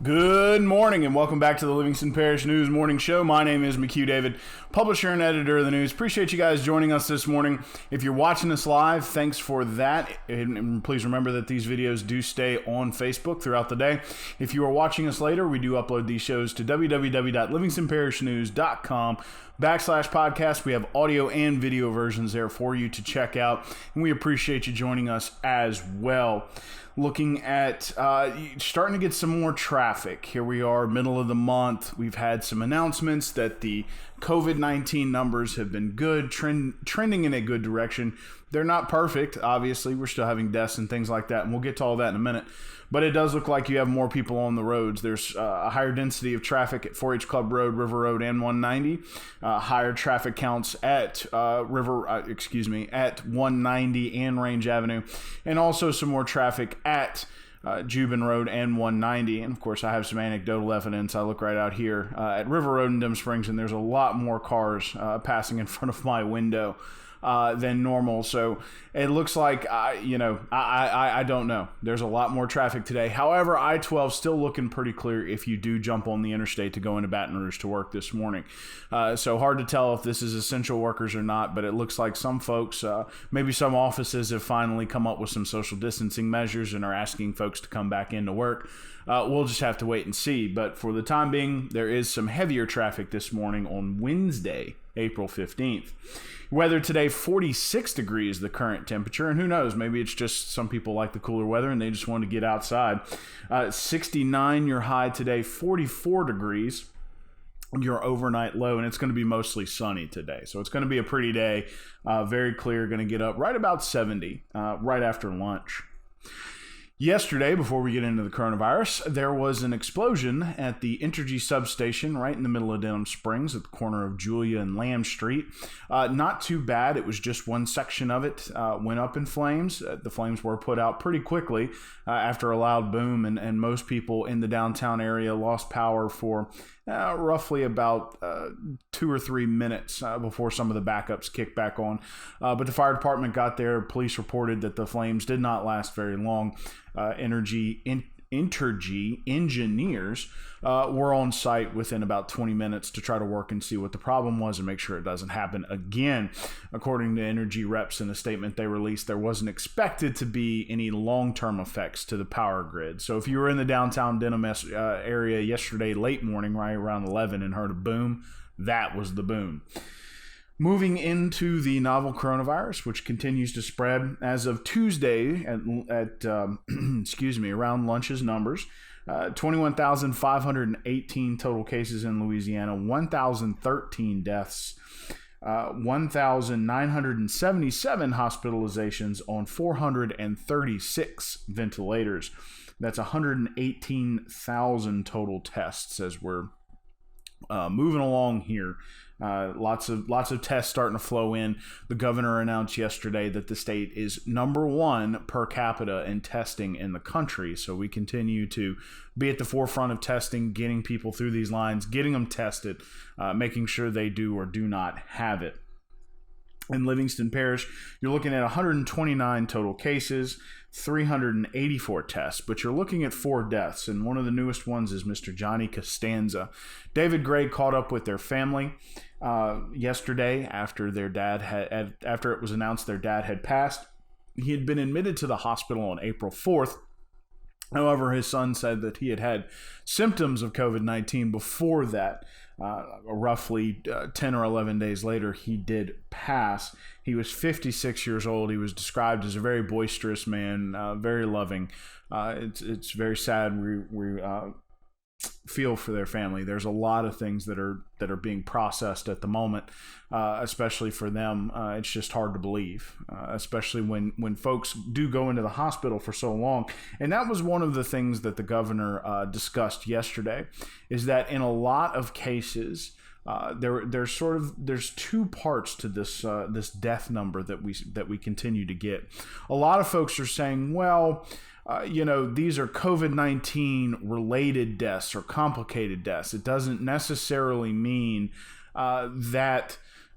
Good morning and welcome back to the Livingston Parish News Morning Show. My name is McHugh David, publisher and editor of the news. Appreciate you guys joining us this morning. If you're watching us live, thanks for that. And please remember that these videos do stay on Facebook throughout the day. If you are watching us later, we do upload these shows to www.livingstonparishnews.com/podcast. We have audio and video versions there for you to check out. And we appreciate you joining us as well. Looking at starting to get some more traffic. Here we are, middle of the month. We've had some announcements that the COVID-19 numbers have been good, trending in a good direction. They're not perfect, obviously. We're still having deaths and things like that, and we'll get to all that in a minute. But it does look like you have more people on the roads. There's a higher density of traffic at 4-H Club Road, River Road, and 190. Higher traffic counts at at 190 and Range Avenue, and also some more traffic at Jubin Road and 190. And of course, I have some anecdotal evidence. I look right out here at River Road in Dim Springs, and there's a lot more cars passing in front of my window than normal. So it looks like, I don't know. There's a lot more traffic today. However, I-12 still looking pretty clear if you do jump on the interstate to go into Baton Rouge to work this morning. So hard to tell if this is essential workers or not, but it looks like some folks, maybe some offices have finally come up with some social distancing measures and are asking folks to come back into work. We'll just have to wait and see. But for the time being, there is some heavier traffic this morning on Wednesday, April 15th. Weather today, 46 degrees, the current temperature. And who knows, maybe it's just some people like the cooler weather and they just want to get outside. 69 your high today, 44 degrees your overnight low, and it's going to be mostly sunny today. So it's going to be a pretty day, very clear, going to get up right about 70 right after lunch. Yesterday, before we get into the coronavirus, there was an explosion at the Entergy substation right in the middle of Denham Springs at the corner of Julia and Lamb Street. Not too bad. It was just one section of it went up in flames. The flames were put out pretty quickly after a loud boom, and most people in the downtown area lost power for roughly about 2 or 3 minutes before some of the backups kicked back on. But the fire department got there. Police reported that the flames did not last very long. Entergy engineers were on site within about 20 minutes to try to work and see what the problem was and make sure it doesn't happen again. According to Entergy reps in a statement they released, there wasn't expected to be any long-term effects to the power grid. So if you were in the downtown Denham area yesterday late morning, right around 11, and heard a boom, that was the boom. Moving into the novel coronavirus, which continues to spread. As of Tuesday at around lunch's numbers, 21,518 total cases in Louisiana, 1,013 deaths, 1,977 hospitalizations on 436 ventilators. That's 118,000 total tests as we're moving along here. Lots of tests starting to flow in. The governor announced yesterday that the state is #1 per capita in testing in the country. So we continue to be at the forefront of testing, getting people through these lines, getting them tested, making sure they do or do not have it. In Livingston Parish, you're looking at 129 total cases, 384 tests, but you're looking at 4 deaths, and one of the newest ones is Mr. Johnny Costanza. David Gray caught up with their family yesterday after after it was announced their dad had passed. He had been admitted to the hospital on April 4th. However, his son said that he had had symptoms of COVID-19 before that. Roughly 10 or 11 days later, he did pass. He was 56 years old. He was described as a very boisterous man, very loving. It's very sad. We feel for their family. There's a lot of things that are being processed at the moment, especially for them. It's just hard to believe, especially when folks do go into the hospital for so long. And that was one of the things that the governor discussed yesterday, is that in a lot of cases, there's 2 parts to this death number that we continue to get. A lot of folks are saying, well, these are COVID-19 related deaths or complicated deaths. It doesn't necessarily mean that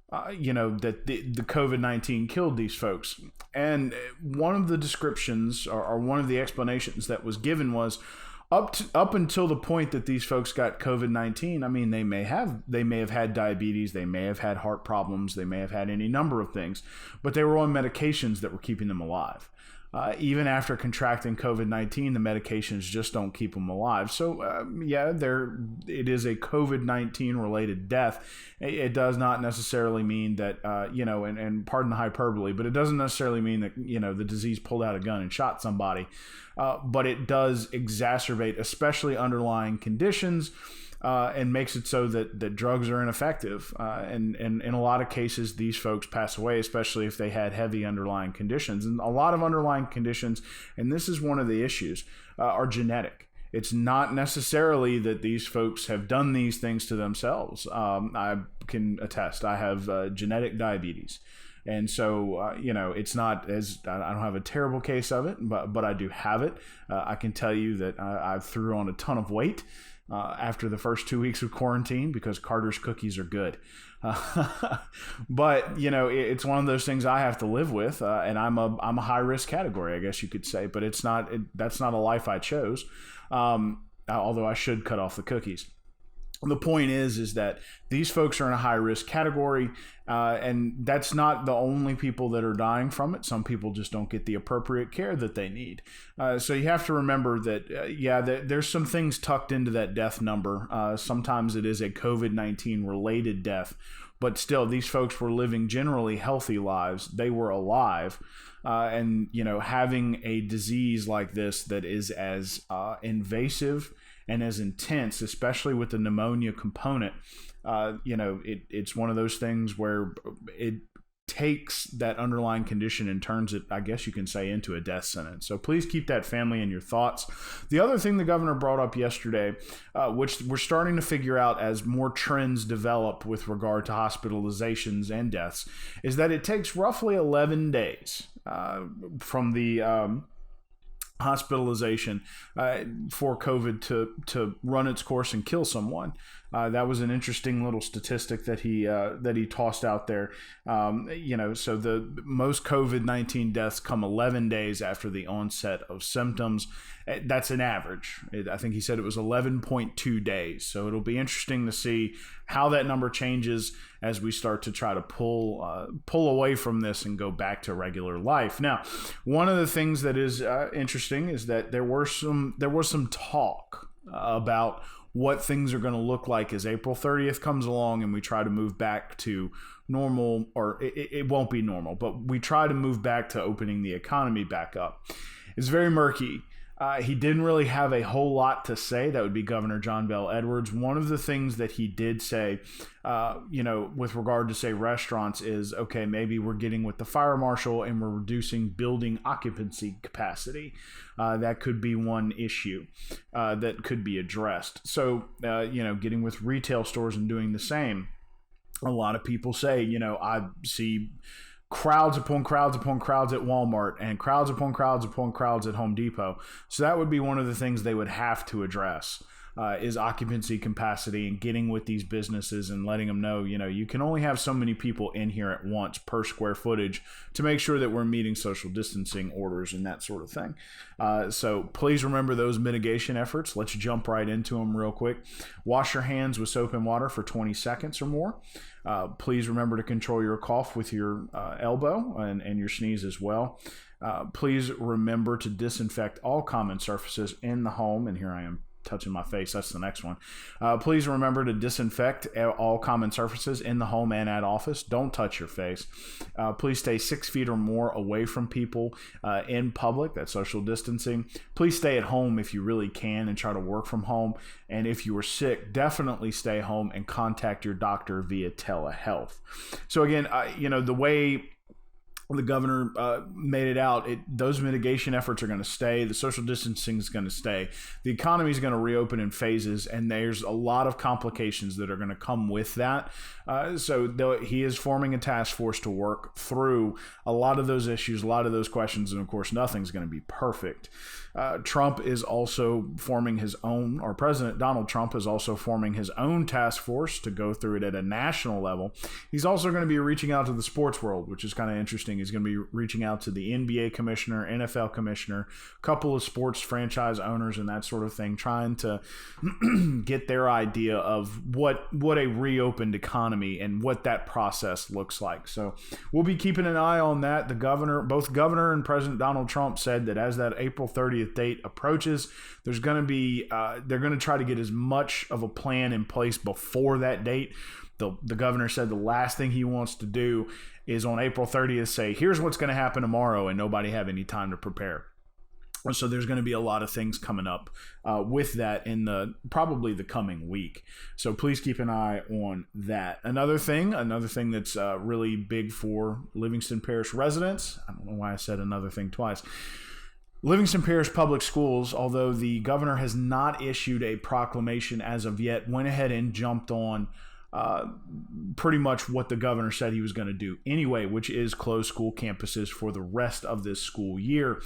the COVID-19 killed these folks. And one of the descriptions or one of the explanations that was given was, up until the point that these folks got COVID-19, I mean, they may have had diabetes, they may have had heart problems, they may have had any number of things, but they were on medications that were keeping them alive. Even after contracting COVID-19, the medications just don't keep them alive. So, it is a COVID-19 related death. It does not necessarily mean that, and pardon the hyperbole, but it doesn't necessarily mean that, the disease pulled out a gun and shot somebody. But it does exacerbate, especially underlying conditions, and makes it so that drugs are ineffective. And in a lot of cases, these folks pass away, especially if they had heavy underlying conditions. And a lot of underlying conditions, and this is one of the issues, are genetic. It's not necessarily that these folks have done these things to themselves. I can attest, I have genetic diabetes. And so, it's not as, I don't have a terrible case of it, but I do have it. I can tell you that I threw on a ton of weight after the first 2 weeks of quarantine because Carter's cookies are good. But, it's one of those things I have to live with. And I'm a high risk category, I guess you could say, but that's not a life I chose. Although I should cut off the cookies. The point is that these folks are in a high risk category, and that's not the only people that are dying from it. Some people just don't get the appropriate care that they need. So you have to remember that, there's some things tucked into that death number. Sometimes it is a COVID-19 related death, but still these folks were living generally healthy lives. They were alive. And, having a disease like this that is as invasive and as intense, especially with the pneumonia component, it's one of those things where it takes that underlying condition and turns it, I guess you can say, into a death sentence. So please keep that family in your thoughts. The other thing the governor brought up yesterday, which we're starting to figure out as more trends develop with regard to hospitalizations and deaths, is that it takes roughly 11 days from the hospitalization for COVID to run its course and kill someone. That was an interesting little statistic that he tossed out there. So the most COVID-19 deaths come 11 days after the onset of symptoms. That's an average. I think he said it was 11.2 days. So it'll be interesting to see how that number changes as we start to try to pull away from this and go back to regular life. Now, one of the things that is interesting is that there was some talk about what things are going to look like as April 30th comes along and we try to move back to normal, or it won't be normal, but we try to move back to opening the economy back up. It's very murky. He didn't really have a whole lot to say. That would be Governor John Bel Edwards. One of the things that he did say, with regard to, say, restaurants is, okay, maybe we're getting with the fire marshal and we're reducing building occupancy capacity. That could be one issue that could be addressed. So, getting with retail stores and doing the same. A lot of people say, I see crowds upon crowds upon crowds at Walmart and crowds upon crowds upon crowds at Home Depot. So that would be one of the things they would have to address, is occupancy capacity and getting with these businesses and letting them know, you can only have so many people in here at once per square footage to make sure that we're meeting social distancing orders and that sort of thing. So please remember those mitigation efforts. Let's jump right into them real quick. Wash your hands with soap and water for 20 seconds or more. Please remember to control your cough with your elbow and your sneeze as well. Please remember to disinfect all common surfaces in the home. And here I am touching my face. That's the next one. Please remember to disinfect all common surfaces in the home and at office. Don't touch your face. Please stay 6 feet or more away from people in public. That's social distancing. Please stay at home if you really can and try to work from home. And if you are sick, definitely stay home and contact your doctor via telehealth. So again, the way the governor made it out, those mitigation efforts are going to stay. The social distancing is going to stay. The economy is going to reopen in phases, and there's a lot of complications that are going to come with that. So he is forming a task force to work through a lot of those issues, a lot of those questions, and of course, nothing's going to be perfect. Trump is also forming his own, or President Donald Trump is also forming his own task force to go through it at a national level. He's also going to be reaching out to the sports world, which is kind of interesting He's going to be reaching out to the NBA commissioner, NFL commissioner, a couple of sports franchise owners and that sort of thing, trying to get their idea of what a reopened economy and what that process looks like. So we'll be keeping an eye on that. Both Governor and President Donald Trump said that as that April 30th date approaches, there's going to be they're going to try to get as much of a plan in place before that date. The governor said the last thing he wants to do is on April 30th say, here's what's going to happen tomorrow, and nobody have any time to prepare. So there's going to be a lot of things coming up with that in probably the coming week. So please keep an eye on that. Another thing that's really big for Livingston Parish residents. I don't know why I said another thing twice. Livingston Parish Public Schools, although the governor has not issued a proclamation as of yet, went ahead and jumped on pretty much what the governor said he was going to do anyway, which is close school campuses for the rest of this school year.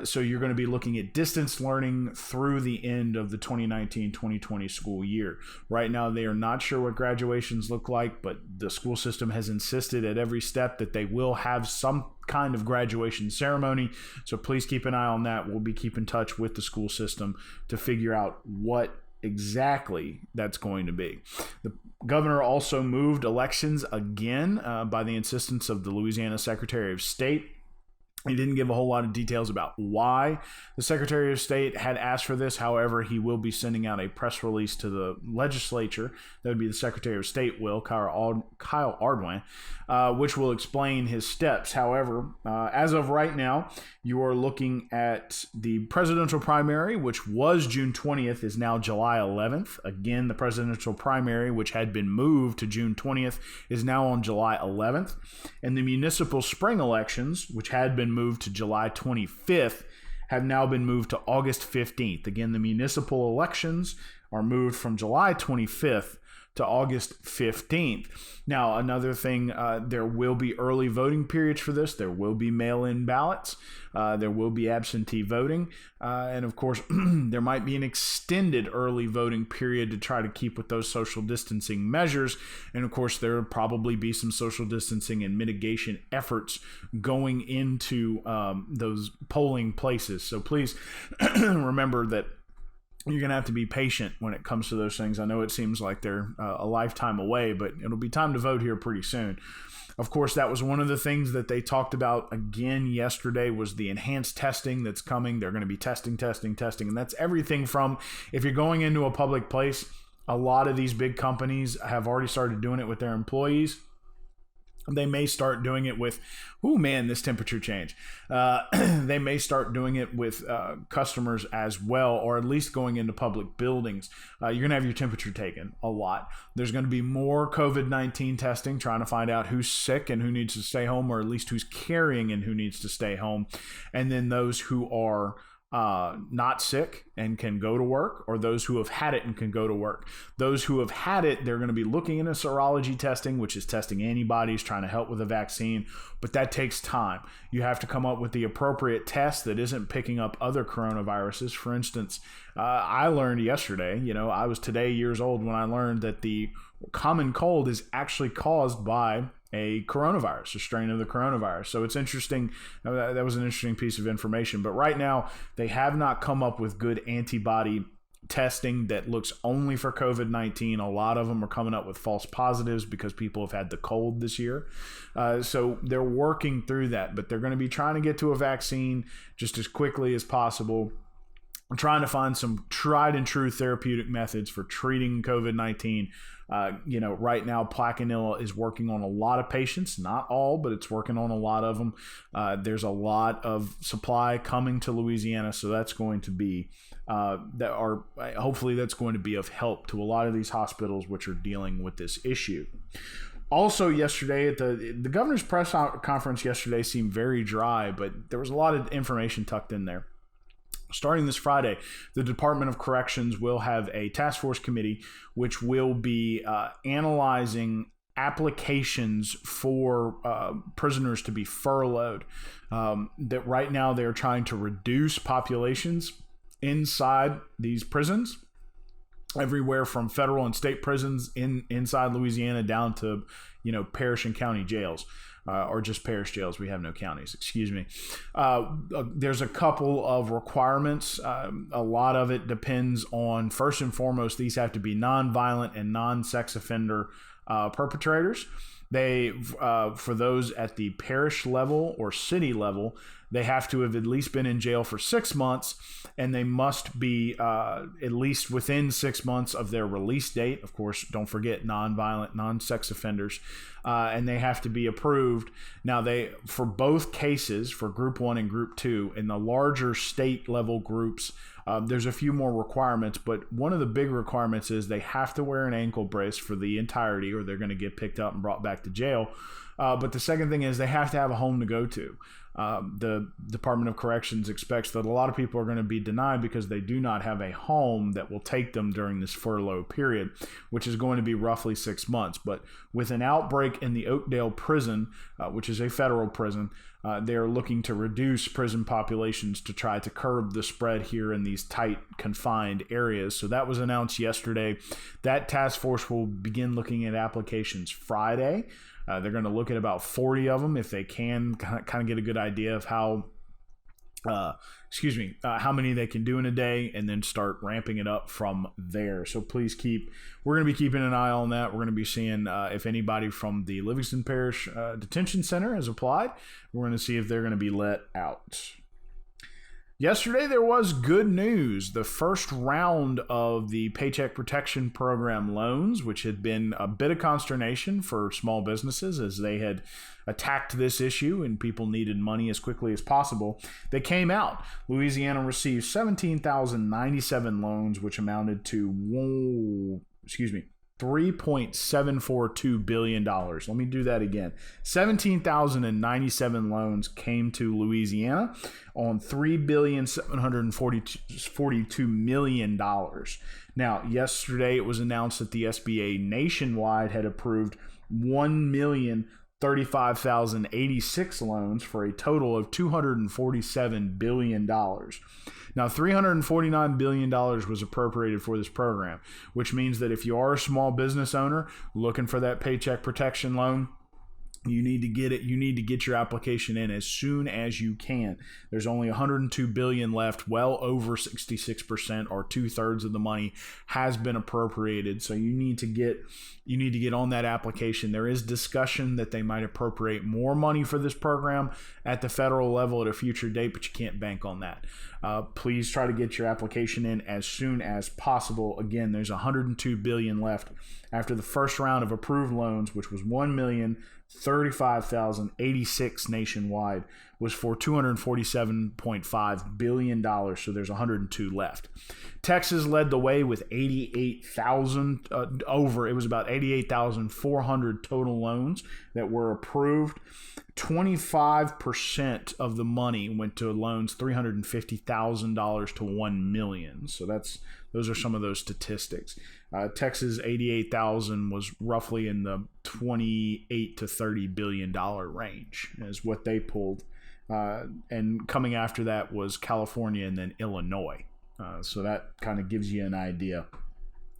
So you're going to be looking at distance learning through the end of the 2019-2020 school year. Right now, they are not sure what graduations look like, but the school system has insisted at every step that they will have some kind of graduation ceremony. So please keep an eye on that. We'll be keeping in touch with the school system to figure out what exactly that's going to be. The governor also moved elections again by the insistence of the Louisiana Secretary of State. He didn't give a whole lot of details about why the Secretary of State had asked for this. However, he will be sending out a press release to the legislature. That would be the Secretary of State, Kyle Ardoin, which will explain his steps. However, as of right now, you are looking at the presidential primary, which was June 20th, is now July 11th. Again, the presidential primary, which had been moved to June 20th, is now on July 11th. And the municipal spring elections, which had been moved to July 25th, have now been moved to August 15th. Again, the municipal elections are moved from July 25th to August 15th. Now, another thing, there will be early voting periods for this. There will be mail-in ballots. There will be absentee voting. And of course, there might be an extended early voting period to try to keep with those social distancing measures. And of course, there will probably be some social distancing and mitigation efforts going into those polling places. So please remember that you're going to have to be patient when it comes to those things. I know it seems like they're a lifetime away, but it'll be time to vote here pretty soon. Of course, that was one of the things that they talked about again yesterday was the enhanced testing that's coming. They're going to be testing. And that's everything from if you're going into a public place, a lot of these big companies have already started doing it with their employees. They may start doing it with, this temperature change. They may start doing it with customers as well, or at least going into public buildings. You're going to have your temperature taken a lot. There's going to be more COVID-19 testing, trying to find out who's sick and who needs to stay home, or at least who's carrying and who needs to stay home. And then those who are not sick and can go to work, or those who have had it and can go to work. Those who have had it, they're going to be looking into serology testing, which is testing antibodies, trying to help with a vaccine, but that takes time. You have to come up with the appropriate test that isn't picking up other coronaviruses. For instance, I learned yesterday, I was today years old when I learned that the common cold is actually caused by a coronavirus, a strain of the coronavirus. So it's interesting. That was an interesting piece of information. But right now, they have not come up with good antibody testing that looks only for COVID-19. A lot of them are coming up with false positives because people have had the cold this year. So they're working through that, but they're going to be trying to get to a vaccine just as quickly as possible. I'm trying to find some tried and true therapeutic methods for treating COVID-19. Right now, Plaquenil is working on a lot of patients, not all, but it's working on a lot of them. There's a lot of supply coming to Louisiana, so that's going to be hopefully that's going to be of help to a lot of these hospitals which are dealing with this issue. Also yesterday, at the governor's press conference yesterday seemed very dry, but there was a lot of information tucked in there. Starting this Friday, the Department of Corrections will have a task force committee which will be analyzing applications for prisoners to be furloughed. That right now they're trying to reduce populations inside these prisons. everywhere from federal and state prisons inside Louisiana down to, parish and county jails. Or just parish jails. We have no counties, excuse me. There's a couple of requirements. A lot of it depends on, first and foremost, these have to be nonviolent and non-sex offender perpetrators. They, for those at the parish level or city level, they have to have at least been in jail for 6 months, and they must be at least within 6 months of their release date. Of course, don't forget nonviolent, non-sex offenders, and they have to be approved. Now, for both cases, for Group 1 and Group 2, in the larger state level groups, there's a few more requirements, but one of the big requirements is they have to wear an ankle brace for the entirety, or they're going to get picked up and brought back to jail. But the second thing is they have to have a home to go to. The Department of Corrections expects that a lot of people are going to be denied because they do not have a home that will take them during this furlough period, which is going to be roughly 6 months. But with an outbreak in the Oakdale prison, which is a federal prison, they are looking to reduce prison populations to try to curb the spread here in these tight, confined areas. So that was announced yesterday. That task force will begin looking at applications Friday. They're going to look at about 40 of them if they can kind of get a good idea of how many they can do in a day, and then start ramping it up from there. So please we're going to be keeping an eye on that. We're going to be seeing if anybody from the Livingston Parish Detention Center has applied. We're going to see if they're going to be let out. Yesterday, there was good news. The first round of the Paycheck Protection Program loans, which had been a bit of consternation for small businesses as they had attacked this issue and people needed money as quickly as possible, they came out. Louisiana received 17,097 loans, which amounted to, $3.742 billion. Let me do that again. 17,097 loans came to Louisiana on $3.742 billion. Now, yesterday it was announced that the SBA nationwide had approved 1,035,086 loans for a total of $247 billion. Now, $349 billion was appropriated for this program, which means that if you are a small business owner looking for that paycheck protection loan, you need to get it. You need to get your application in as soon as you can. There's only $102 billion left. Well over 66%, or 2/3 of the money, has been appropriated. So you need to get on that application. There is discussion that they might appropriate more money for this program at the federal level at a future date, but you can't bank on that. Please try to get your application in as soon as possible. Again, there's $102 billion left after the first round of approved loans, which was 1,035,086 nationwide, was for $247.5 billion. So there's 102 left. Texas led the way with 88,000 it was about 88,400 total loans that were approved. 25% of the money went to loans $350,000 to $1 million. So those are some of those statistics. Texas 88,000 was roughly in the 28 to $30 billion range is what they pulled. And coming after that was California and then Illinois. So that kind of gives you an idea.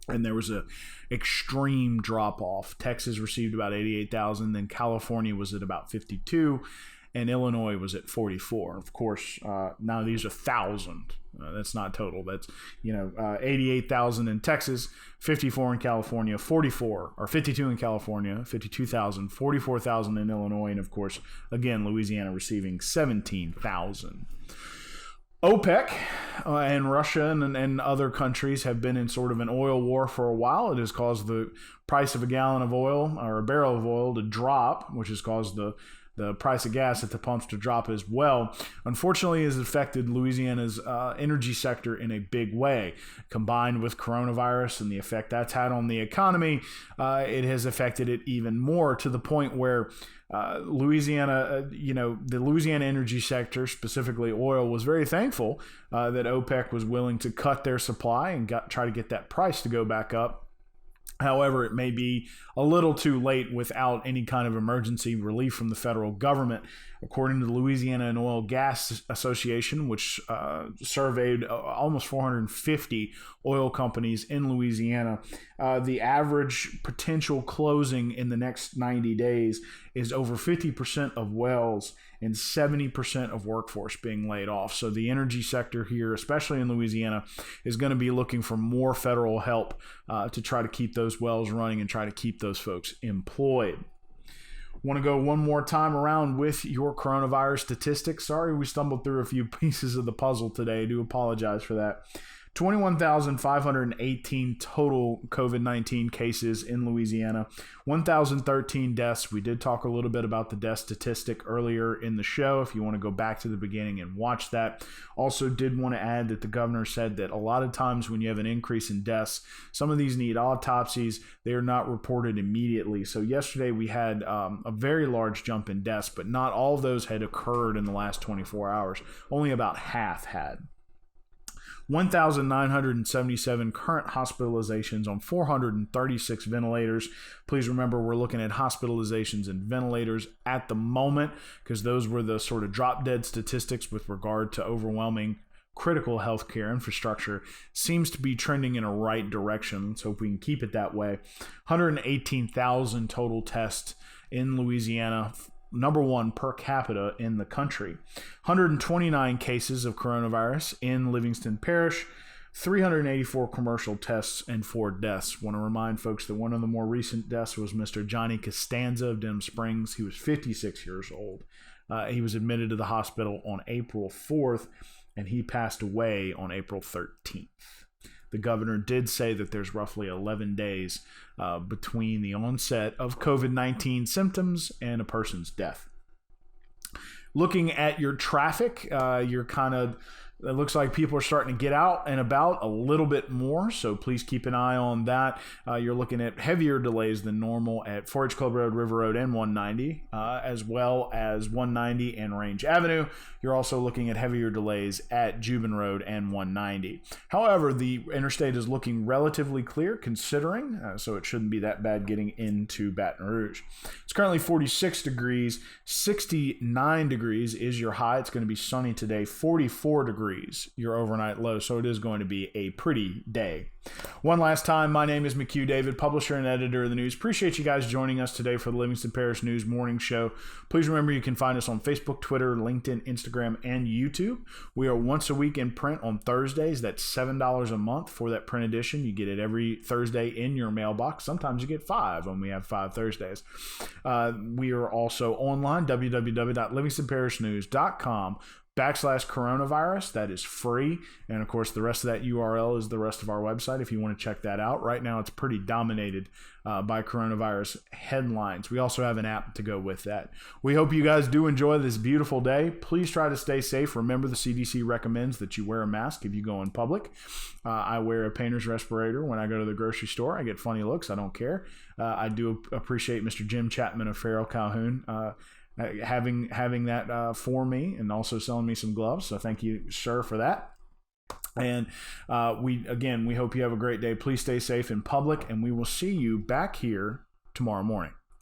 And there was a extreme drop-off. Texas received about 88,000, then California was at about 52, and Illinois was at 44. Of course, now these are 1,000. That's not total. That's 88,000 in Texas, 54 in California, 52 in California, 52,000, 44,000 in Illinois, and of course, again, Louisiana receiving 17,000. OPEC and Russia and other countries have been in sort of an oil war for a while. It has caused the price of a gallon of oil or a barrel of oil to drop, which has caused the price of gas at the pumps to drop as well. Unfortunately, it has affected Louisiana's energy sector in a big way. Combined with coronavirus and the effect that's had on the economy, it has affected it even more, to the point where Louisiana, the Louisiana energy sector, specifically oil, was very thankful that OPEC was willing to cut their supply and try to get that price to go back up. However, it may be a little too late without any kind of emergency relief from the federal government. According to the Louisiana and Oil Gas Association, which surveyed almost 450 oil companies in Louisiana, the average potential closing in the next 90 days is over 50% of wells and 70% of workforce being laid off. So the energy sector here, especially in Louisiana, is going to be looking for more federal help to try to keep those wells running and try to keep those folks employed. Want to go one more time around with your coronavirus statistics. Sorry we stumbled through a few pieces of the puzzle today. I do apologize for that. 21,518 total COVID-19 cases in Louisiana, 1,013 deaths. We did talk a little bit about the death statistic earlier in the show if you want to go back to the beginning and watch that. Also did want to add that the governor said that a lot of times when you have an increase in deaths, some of these need autopsies. They are not reported immediately. So yesterday we had a very large jump in deaths, but not all of those had occurred in the last 24 hours. Only about half had. 1,977 current hospitalizations on 436 ventilators. Please remember, we're looking at hospitalizations and ventilators at the moment because those were the sort of drop-dead statistics with regard to overwhelming critical healthcare infrastructure. Seems to be trending in a right direction. Let's hope we can keep it that way. 118,000 total tests in Louisiana, number one per capita in the country. 129 cases of coronavirus in Livingston Parish, 384 commercial tests, and 4 deaths. Want to remind folks that one of the more recent deaths was Mr. Johnny Costanza of Denham Springs. He was 56 years old. He was admitted to the hospital on April 4th, and he passed away on April 13th. The governor did say that there's roughly 11 days between the onset of COVID-19 symptoms and a person's death. Looking at your traffic, it looks like people are starting to get out and about a little bit more, so please keep an eye on that. You're looking at heavier delays than normal at Forage Club Road, River Road, and 190, as well as 190 and Range Avenue. You're also looking at heavier delays at Jubin Road and 190. However, the interstate is looking relatively clear considering, so it shouldn't be that bad getting into Baton Rouge. It's currently 46 degrees, 69 degrees is your high. It's going to be sunny today, 44 degrees your overnight low, so it is going to be a pretty day. One last time, my name is McHugh David, publisher and editor of the news. Appreciate you guys joining us today for the Livingston Parish News Morning Show. Please remember you can find us on Facebook, Twitter, LinkedIn, Instagram, and YouTube. We are once a week in print on Thursdays. That's $7 a month for that print edition. You get it every Thursday in your mailbox. Sometimes you get 5 when we have 5 Thursdays. We are also online, www.livingstonparisnews.com/coronavirus. That is free. And of course, the rest of that URL is the rest of our website if you want to check that out. Right now, it's pretty dominated by coronavirus headlines. We also have an app to go with that. We hope you guys do enjoy this beautiful day. Please try to stay safe. Remember, the CDC recommends that you wear a mask if you go in public. I wear a painter's respirator when I go to the grocery store. I get funny looks. I don't care. I do appreciate Mr. Jim Chapman of Farrell Calhoun having that for me and also selling me some gloves. So thank you, sir, for that. And we hope you have a great day. Please stay safe in public, and we will see you back here tomorrow morning.